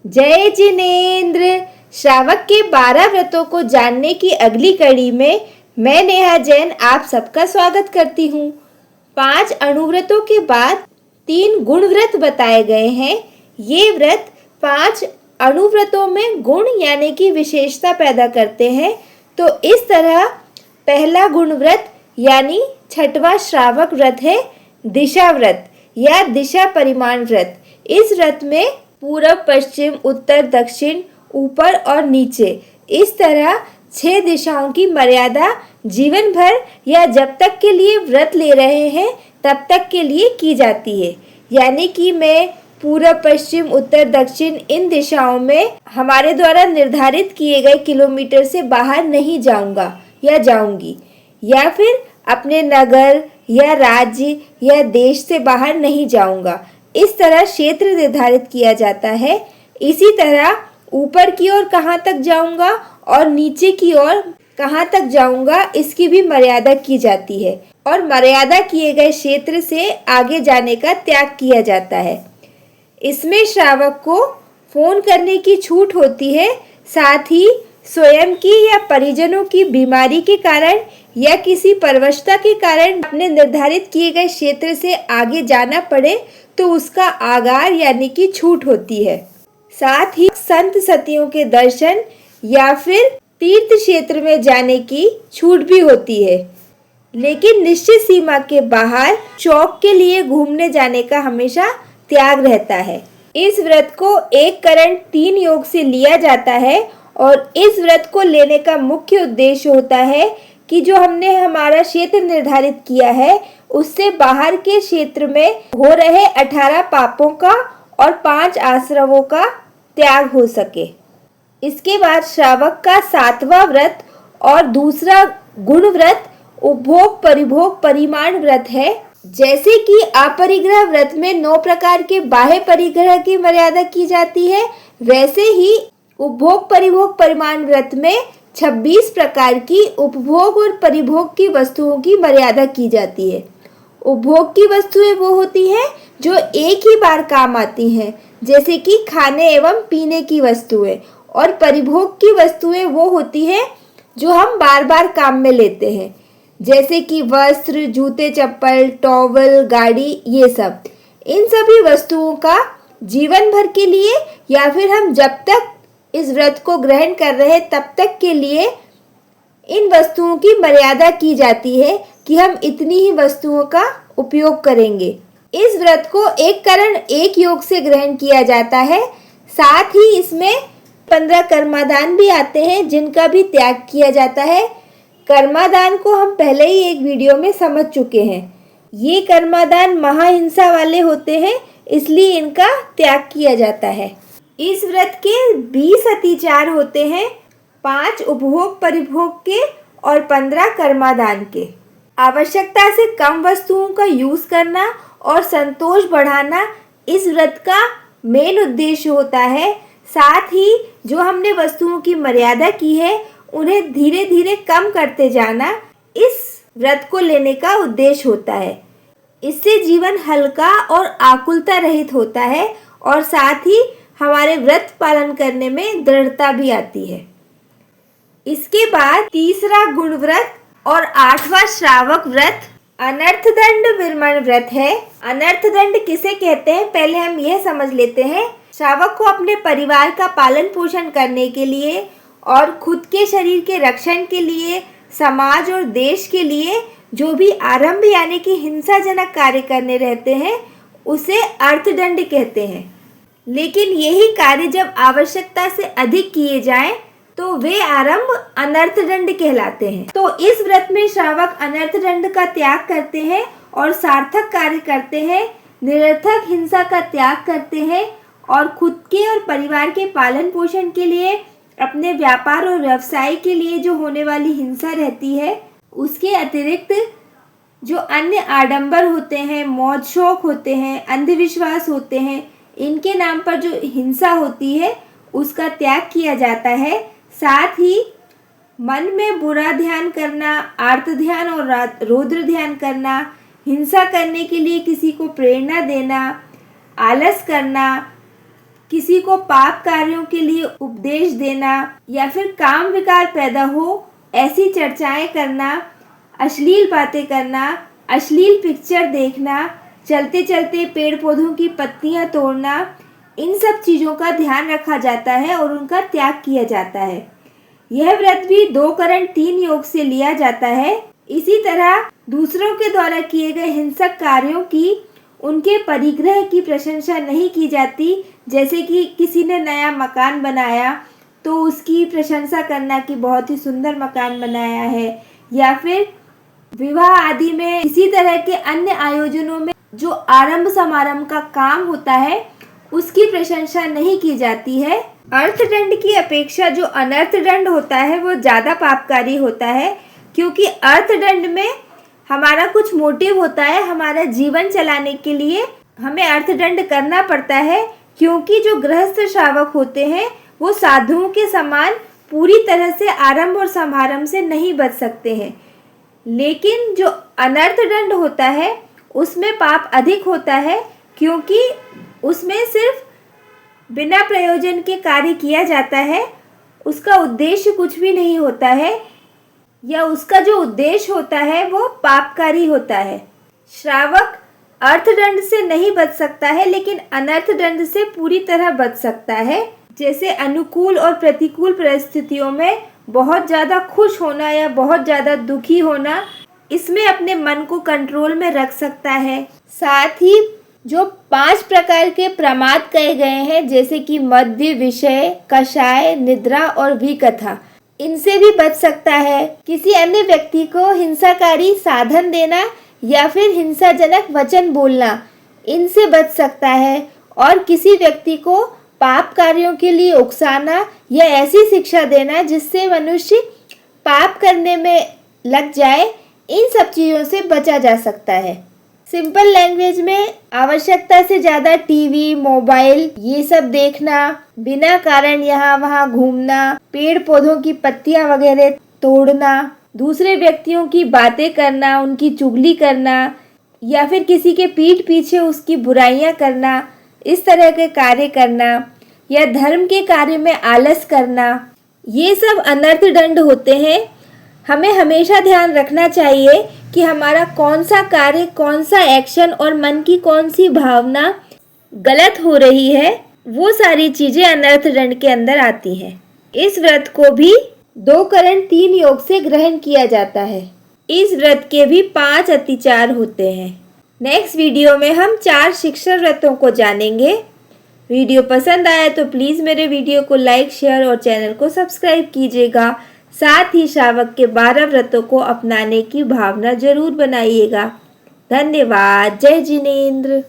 जय जिनेन्द्र। श्रावक के 12 व्रतों को जानने की अगली कड़ी में मैं नेहा जैन आप सबका स्वागत करती हूँ। 5 अणुव्रतों के बाद 3 गुण व्रत बताए गए हैं। ये व्रत 5 अणुव्रतों में गुण यानी कि विशेषता पैदा करते हैं। तो इस तरह पहला गुण व्रत यानी 6वां श्रावक व्रत है दिशा व्रत या दिशा परिमाण व्रत। इस व्रत में पूरब, पश्चिम, उत्तर, दक्षिण, ऊपर और नीचे इस तरह 6 दिशाओं की मर्यादा जीवन भर या जब तक के लिए व्रत ले रहे हैं तब तक के लिए की जाती है। यानी कि मैं पूरब, पश्चिम, उत्तर, दक्षिण इन दिशाओं में हमारे द्वारा निर्धारित किए गए किलोमीटर से बाहर नहीं जाऊंगा या जाऊंगी, या फिर अपने नगर या राज्य या देश से बाहर नहीं जाऊंगा। इस तरह क्षेत्र निर्धारित किया जाता है। इसी तरह ऊपर की ओर कहाँ तक जाऊंगा और नीचे की ओर कहाँ तक जाऊंगा इसकी भी मर्यादा की जाती है और मर्यादा किए गए क्षेत्र से आगे जाने का त्याग किया जाता है। इसमें श्रावक को फोन करने की छूट होती है। साथ ही स्वयं की या परिजनों की बीमारी के कारण या किसी परवशता के कारण अपने निर्धारित किए गए क्षेत्र से आगे जाना पड़े तो उसका आगार यानी कि छूट होती है। साथ ही संत सतियों के दर्शन या फिर तीर्थ क्षेत्र में जाने की छूट भी होती है, लेकिन निश्चित सीमा के बाहर शौक के लिए घूमने जाने का हमेशा त्याग रहता है। इस व्रत को 1 करण 3 योग से लिया जाता है और इस व्रत को लेने का मुख्य उद्देश्य होता है कि जो हमने हमारा क्षेत्र निर्धारित किया है उससे बाहर के क्षेत्र में हो रहे 18 पापों का और 5 आश्रवों का त्याग हो सके। इसके बाद श्रावक का 7वां व्रत और दूसरा गुण व्रत उपभोग परिभोग परिमाण व्रत है। जैसे कि अपरिग्रह व्रत में 9 प्रकार के बाह्य परिग्रह की मर्यादा की जाती है, वैसे ही उपभोग परिभोग परिमाण व्रत में 26 प्रकार की उपभोग और परिभोग की वस्तुओं की मर्यादा की जाती है। उपभोग की वस्तुएं वो होती हैं जो एक ही बार काम आती हैं, जैसे कि खाने एवं पीने की वस्तुएं, और परिभोग की वस्तुएं वो होती हैं जो हम बार बार काम में लेते हैं, जैसे कि वस्त्र, जूते, चप्पल, टॉवल, गाड़ी, ये सब। इन सभी वस्तुओं का जीवन भर के लिए या फिर हम जब तक इस व्रत को ग्रहण कर रहे हैं तब तक के लिए इन वस्तुओं की मर्यादा की जाती है कि हम इतनी ही वस्तुओं का उपयोग करेंगे। इस व्रत को 1 करण 1 योग से ग्रहण किया जाता है। साथ ही इसमें 15 कर्मादान भी आते हैं जिनका भी त्याग किया जाता है। कर्मादान को हम पहले ही एक वीडियो में समझ चुके हैं। ये कर्मादान महाहिंसा वाले होते हैं, इसलिए इनका त्याग किया जाता है। इस व्रत के 20 अतिचार होते हैं, 5 उपभोग परिभोग के और 15 कर्मादान के। आवश्यकता से कम वस्तुओं का यूज करना और संतोष बढ़ाना इस व्रत का मेन उद्देश्य होता है। साथ ही जो हमने वस्तुओं की मर्यादा की है उन्हें धीरे धीरे कम करते जाना इस व्रत को लेने का उद्देश्य होता है। इससे जीवन हल्का और आकुलता रहित होता है और साथ ही हमारे व्रत पालन करने में दृढ़ता भी आती है। इसके बाद तीसरा गुण व्रत और 8वां श्रावक व्रत अनर्थदंड विरमण व्रत है। अनर्थदंड किसे कहते हैं पहले हम यह समझ लेते हैं। श्रावक को अपने परिवार का पालन पोषण करने के लिए और खुद के शरीर के रक्षण के लिए, समाज और देश के लिए जो भी आरंभ यानी कि हिंसाजनक कार्य करने रहते हैं उसे अर्थदंड कहते हैं। लेकिन यही कार्य जब आवश्यकता से अधिक किए जाएं तो वे आरंभ अनर्थदंड कहलाते हैं। तो इस व्रत में श्रावक अनर्थदंड का त्याग करते हैं और सार्थक कार्य करते हैं, निरर्थक हिंसा का त्याग करते हैं और खुद के और परिवार के पालन पोषण के लिए, अपने व्यापार और व्यवसाय के लिए जो होने वाली हिंसा रहती है उसके अतिरिक्त जो अन्य आडंबर होते हैं, मौज शौक होते हैं, अंधविश्वास होते हैं, इनके नाम पर जो हिंसा होती है उसका त्याग किया जाता है। साथ ही मन में बुरा ध्यान करना, आर्त ध्यान और रौद्र ध्यान करना, हिंसा करने के लिए किसी को प्रेरणा देना, आलस करना, किसी को पाप कार्यों के लिए उपदेश देना या फिर काम विकार पैदा हो ऐसी चर्चाएं करना, अश्लील बातें करना, अश्लील पिक्चर देखना, चलते चलते पेड़ पौधों की पत्तियां तोड़ना, इन सब चीज़ों का ध्यान रखा जाता है और उनका त्याग किया जाता है। यह व्रत भी 2 करण 3 योग से लिया जाता है। इसी तरह दूसरों के द्वारा किए गए हिंसक कार्यों की, उनके परिग्रह की प्रशंसा नहीं की जाती। जैसे कि किसी ने नया मकान बनाया तो उसकी प्रशंसा करना कि बहुत ही सुंदर मकान बनाया है, या फिर विवाह आदि में इसी तरह के अन्य आयोजनों में जो आरंभ समारंभ का काम होता है उसकी प्रशंसा नहीं की जाती है। अर्थदंड की अपेक्षा जो अनर्थदंड होता है वो ज़्यादा पापकारी होता है, क्योंकि अर्थदंड में हमारा कुछ मोटिव होता है, हमारा जीवन चलाने के लिए हमें अर्थदंड करना पड़ता है। क्योंकि जो गृहस्थ श्रावक होते हैं वो साधुओं के समान पूरी तरह से आरंभ और समारंभ से नहीं बच सकते हैं, लेकिन जो अनर्थदंड होता है उसमें पाप अधिक होता है, क्योंकि उसमें सिर्फ बिना प्रयोजन के कार्य किया जाता है, उसका उद्देश्य कुछ भी नहीं होता है, या उसका जो उद्देश्य होता है वो पापकारी होता है। श्रावक अर्थदंड से नहीं बच सकता है, लेकिन अनर्थदंड से पूरी तरह बच सकता है। जैसे अनुकूल और प्रतिकूल परिस्थितियों में बहुत ज़्यादा खुश होना या बहुत ज़्यादा दुखी होना, इसमें अपने मन को कंट्रोल में रख सकता है। साथ ही जो 5 प्रकार के प्रमाद कहे गए हैं, जैसे कि मद्य, विषय, कषाय, निद्रा और विकथा, इनसे भी बच सकता है। किसी अन्य व्यक्ति को हिंसाकारी साधन देना या फिर हिंसाजनक वचन बोलना, इनसे बच सकता है। और किसी व्यक्ति को पाप कार्यों के लिए उकसाना या ऐसी शिक्षा देना जिससे मनुष्य पाप करने में लग जाए, इन सब चीज़ों से बचा जा सकता है। सिंपल लैंग्वेज में आवश्यकता से ज़्यादा टीवी, मोबाइल ये सब देखना, बिना कारण यहाँ वहाँ घूमना, पेड़ पौधों की पत्तियाँ वगैरह तोड़ना, दूसरे व्यक्तियों की बातें करना, उनकी चुगली करना, या फिर किसी के पीठ पीछे उसकी बुराइयाँ करना, इस तरह के कार्य करना, या धर्म के कार्य में आलस करना, ये सब अनर्थदंड होते हैं। हमें हमेशा ध्यान रखना चाहिए कि हमारा कौन सा कार्य, कौन सा एक्शन और मन की कौन सी भावना गलत हो रही है, वो सारी चीज़ें अनर्थदंड के अंदर आती हैं। इस व्रत को भी 2 करण 3 योग से ग्रहण किया जाता है। इस व्रत के भी 5 अतिचार होते हैं। नेक्स्ट वीडियो में हम 4 शिक्षा व्रतों को जानेंगे। वीडियो पसंद आया तो प्लीज़ मेरे वीडियो को लाइक, शेयर और चैनल को सब्सक्राइब कीजिएगा। साथ ही श्रावक के 12 व्रतों को अपनाने की भावना जरूर बनाइएगा। धन्यवाद। जय जिनेंद्र।